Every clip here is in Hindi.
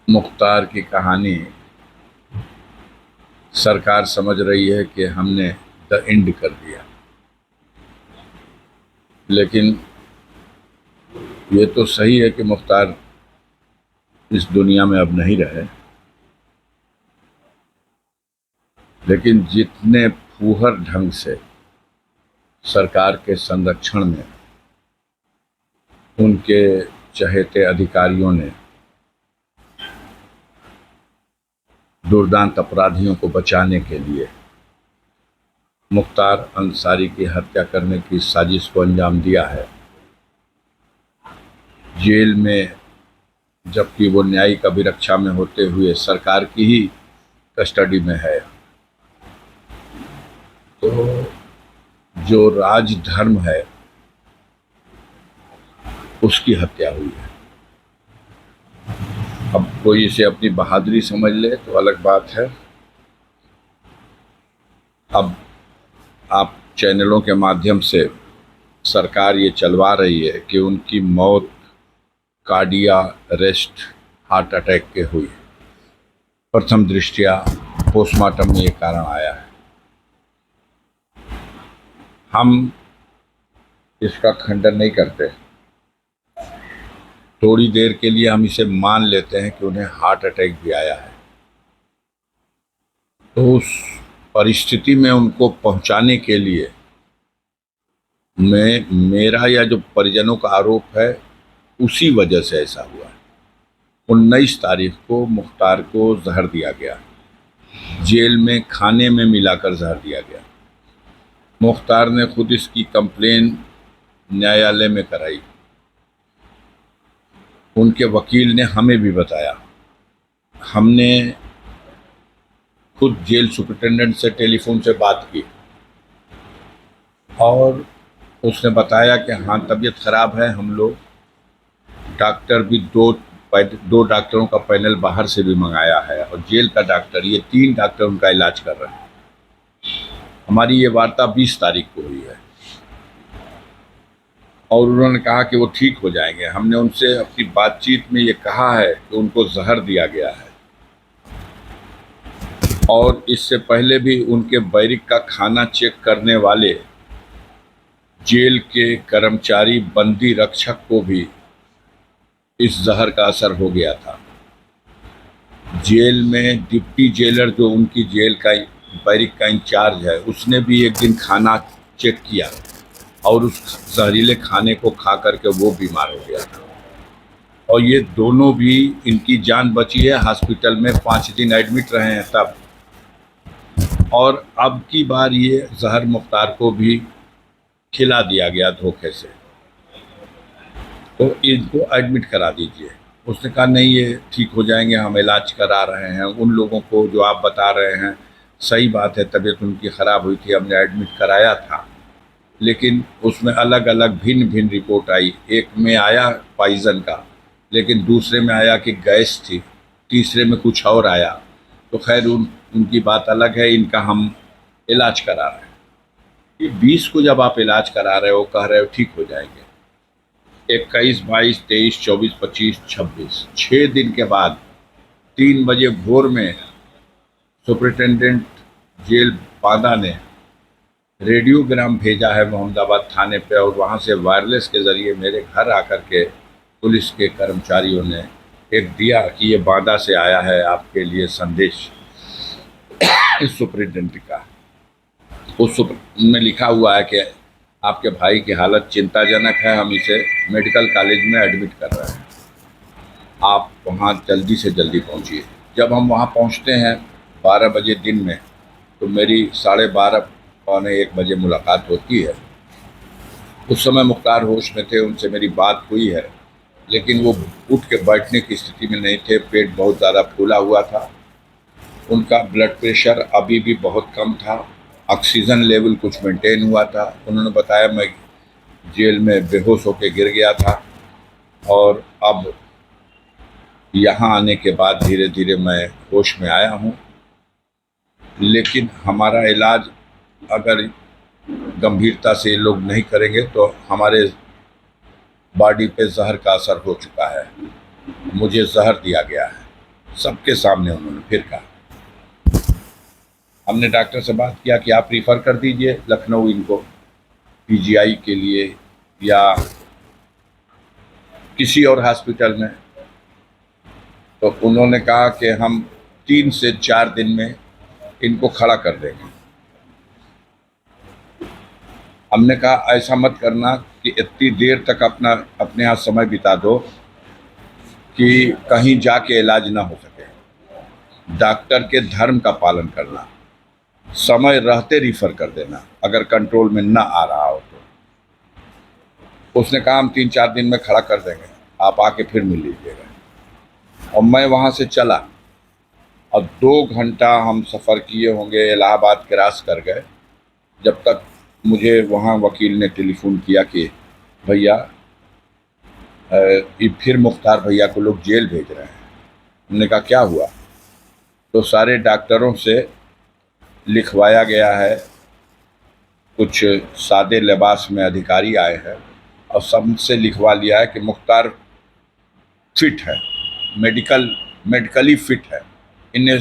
मुख्तार की कहानी सरकार समझ रही है कि हमने द एंड कर दिया, लेकिन ये तो सही है कि मुख्तार इस दुनिया में अब नहीं रहे। लेकिन जितने फूहर ढंग से सरकार के संरक्षण में उनके चहेते अधिकारियों ने दुर्दांत अपराधियों को बचाने के लिए मुख्तार अंसारी की हत्या करने की साजिश को अंजाम दिया है, जेल में जबकि वो न्यायिक अभिरक्षा में होते हुए सरकार की ही कस्टडी में है, तो जो राजधर्म है उसकी हत्या हुई है। अब कोई इसे अपनी बहादुरी समझ ले तो अलग बात है। अब आप चैनलों के माध्यम से सरकार ये चलवा रही है कि उनकी मौत कार्डिया अरेस्ट हार्ट अटैक के हुई। प्रथम दृष्टया पोस्टमार्टम में ये कारण आया है। हम इसका खंडन नहीं करते। थोड़ी देर के लिए हम इसे मान लेते हैं कि उन्हें हार्ट अटैक भी आया है, तो उस परिस्थिति में उनको पहुंचाने के लिए मेरा या जो परिजनों का आरोप है उसी वजह से ऐसा हुआ है। 19 तारीख को मुख्तार को जहर दिया गया, जेल में खाने में मिलाकर जहर दिया गया। मुख्तार ने खुद इसकी कंप्लेन न्यायालय में कराई। उनके वकील ने हमें भी बताया। हमने खुद जेल सुपरिटेंडेंट से टेलीफोन से बात की और उसने बताया कि हाँ तबीयत ख़राब है। हम लोग डॉक्टर भी दो डॉक्टरों का पैनल बाहर से भी मंगाया है और जेल का डॉक्टर, ये 3 डॉक्टर उनका इलाज कर रहे हैं। हमारी ये वार्ता 20 तारीख को हुई है और उन्होंने कहा कि वो ठीक हो जाएंगे। हमने उनसे अपनी बातचीत में ये कहा है कि उनको जहर दिया गया है और इससे पहले भी उनके बैरिक का खाना चेक करने वाले जेल के कर्मचारी बंदी रक्षक को भी इस जहर का असर हो गया था। जेल में डिप्टी जेलर जो उनकी जेल का बैरिक का इंचार्ज है, उसने भी एक दिन खाना चेक किया और उस जहरीले खाने को खा करके वो बीमार हो गया था और ये दोनों भी, इनकी जान बची है। हॉस्पिटल में 5 दिन एडमिट रहे हैं तब, और अब की बार ये जहर मुख्तार को भी खिला दिया गया धोखे से, तो इनको एडमिट करा दीजिए। उसने कहा नहीं ये ठीक हो जाएंगे, हम इलाज करा रहे हैं। उन लोगों को जो आप बता रहे हैं सही बात है, तबीयत उनकी ख़राब हुई थी, हमने एडमिट कराया था, लेकिन उसमें अलग अलग भिन्न भिन्न रिपोर्ट आई। एक में आया पॉइज़न का, लेकिन दूसरे में आया कि गैस थी, तीसरे में कुछ और आया। तो खैर उनकी बात अलग है, इनका हम इलाज करा रहे हैं। ये 20 को जब आप इलाज करा रहे हो, कह रहे हो ठीक हो जाएंगे, 21, 22, 23, 24, 25, 26, 6 दिन के बाद 3 बजे भोर में सुपरिटेंडेंट जेल बांदा ने रेडियोग्राम भेजा है मोहम्मदाबाद थाने पे, और वहाँ से वायरलेस के ज़रिए मेरे घर आकर के पुलिस के कर्मचारियों ने एक दिया कि ये बांदा से आया है आपके लिए संदेश इस सुपरिटेंडेंट का। उसमें लिखा हुआ है कि आपके भाई की हालत चिंताजनक है, हम इसे मेडिकल कॉलेज में एडमिट कर रहे हैं, आप वहाँ जल्दी से जल्दी पहुँचिए। जब हम वहाँ पहुँचते हैं 12 बजे दिन में, तो मेरी 12:30 पौने 1 बजे मुलाकात होती है। उस समय मुख्तार होश में थे, उनसे मेरी बात हुई है, लेकिन वो उठ के बैठने की स्थिति में नहीं थे। पेट बहुत ज़्यादा फूला हुआ था, उनका ब्लड प्रेशर अभी भी बहुत कम था, ऑक्सीजन लेवल कुछ मेंटेन हुआ था। उन्होंने बताया मैं जेल में बेहोश होकर गिर गया था और अब यहाँ आने के बाद धीरे धीरे मैं होश में आया हूँ, लेकिन हमारा इलाज अगर गंभीरता से ये लोग नहीं करेंगे तो हमारे बॉडी पे जहर का असर हो चुका है। मुझे जहर दिया गया है। सबके सामने उन्होंने फिर कहा। हमने डॉक्टर से बात किया कि आप रिफ़र कर दीजिए लखनऊ इनको पीजीआई के लिए या किसी और हॉस्पिटल में। तो उन्होंने कहा कि हम 3 से 4 दिन में इनको खड़ा कर देंगे। हमने कहा ऐसा मत करना कि इतनी देर तक अपने यहाँ समय बिता दो कि कहीं जाके इलाज ना हो सके। डॉक्टर के धर्म का पालन करना, समय रहते रिफ़र कर देना अगर कंट्रोल में ना आ रहा हो तो। उसने कहा हम 3-4 दिन में खड़ा कर देंगे, आप आके फिर मिल लीजिएगा। और मैं वहाँ से चला और 2 घंटा हम सफ़र किए होंगे, इलाहाबाद क्रॉस कर गए, जब तक मुझे वहाँ वकील ने टेलीफोन किया कि भैया ये फिर मुख्तार भैया को लोग जेल भेज रहे हैं। हमने कहा क्या हुआ? तो सारे डॉक्टरों से लिखवाया गया है, कुछ सादे लिबास में अधिकारी आए हैं और सबसे लिखवा लिया है कि मुख्तार फिट है, मेडिकली फिट है, इन्हें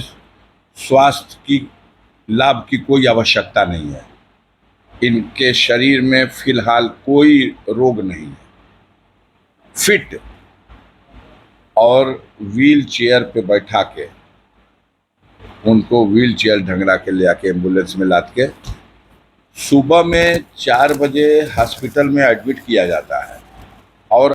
स्वास्थ्य की लाभ की कोई आवश्यकता नहीं है, इनके शरीर में फिलहाल कोई रोग नहीं है, फिट। और व्हील चेयर पे बैठा के उनको व्हील चेयर ढंगरा के ले आके एम्बुलेंस में लाद के सुबह में 4 बजे हॉस्पिटल में एडमिट किया जाता है।